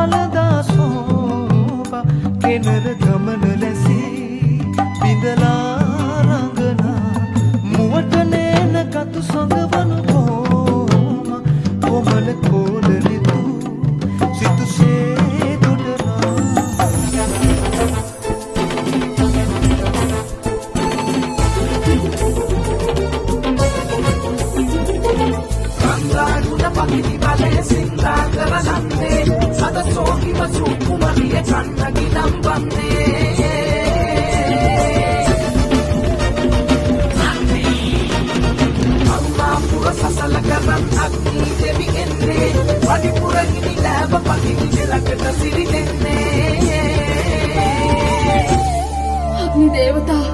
පළදා සෝබා කෙනර ගමන ලැසී බිඳලා රඟනා මුවට නෑන කතු සොඟවනු කොම කොමල කෝලනිතු සිතුසේ දොඩනා රංගාරුණ පකිති බලය සින්දා කරනන්නේ සද සෝකිව සූකුමරිය කන්නගි නම්බන්නේ අම්මාපුර සසල කරන් අග්නී දෙවි එන්නේ වඩිපුරගිනි ලෑබ පකිති දෙලකට සිරි දෙන්නේ අග්නි දේවතා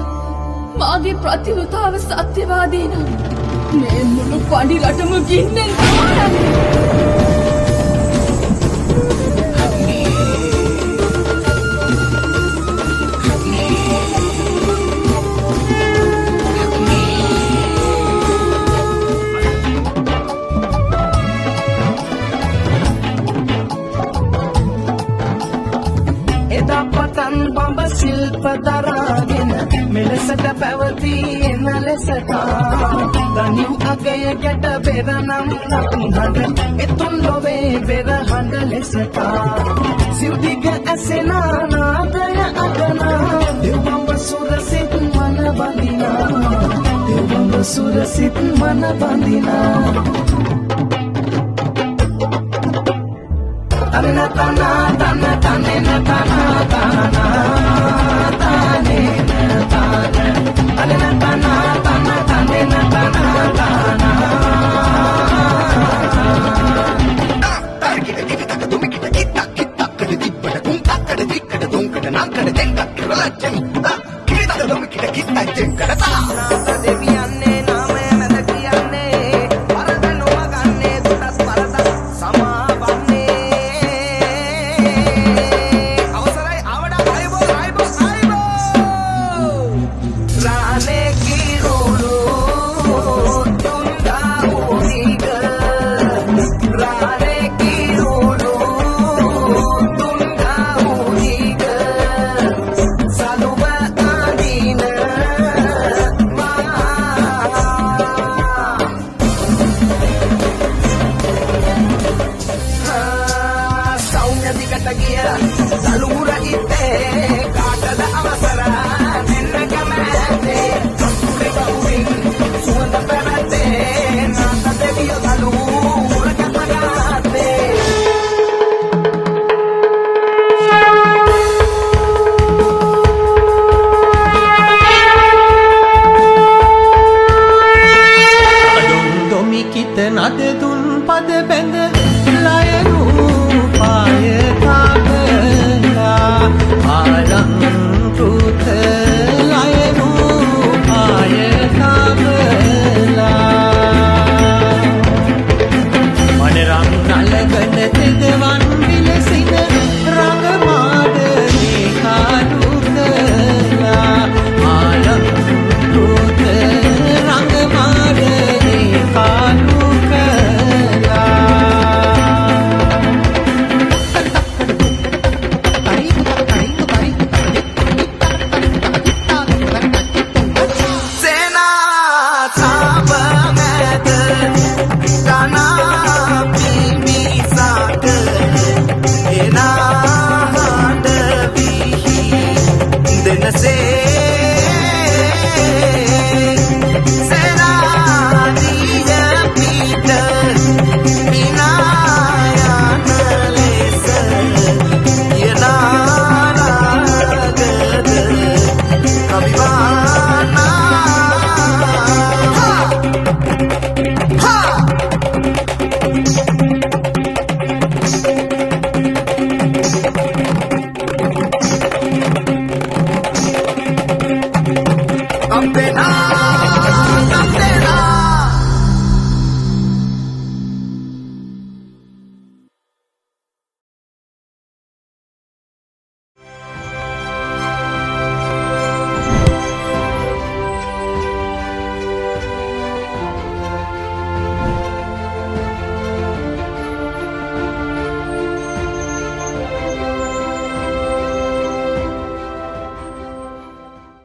මාගේ ප්‍රතිවතාව සත්‍යවාදී නම් මේ මුළු පඩි රටම ගින්නෙන් එදා පටන් බඹ ශිල්ප දරාගෙන මෙලෙසට පැවතී එන ලෙසට දනිව් අගය ගැට බෙර නම් නකුහඬ එතුන් ලොවේ බෙර හඬ ලෙසට සිව්දිග ඇසෙන නාදය අගනා දෙව්බඹ සුරසිත මන බඳිනා දෙව්බඹ සුරසිත මන බඳිනා තන තන තන තනෙන තන තන තනෙන තන තනෙන තන තන තනෙන තන තන තාර්කිට කිටක දුමිකිට කිත්තක්කඩ දිබ්බඩ කුම්තක්කඩ දික්කඩ දුම්කඩ නංකඩ දෙංගක් රලච්චමි කිරිතක දුමිකිට කිත්තක් දෙංකඩ තා දෙවියන්නේ නාමය මැද කියන්නේ වරද නොවගන්නේ දුටස් වරද සමා සලුර ඉත්තේ කාටද අවසර මෙන්න කමැත්තේ සතුරේ බහුවින් සුවඳ පැවැත්තේ නාත දෙවිය සලුර කපගාත්තේ අඩුම් දොමිකිත නද දුන් පද බැඳ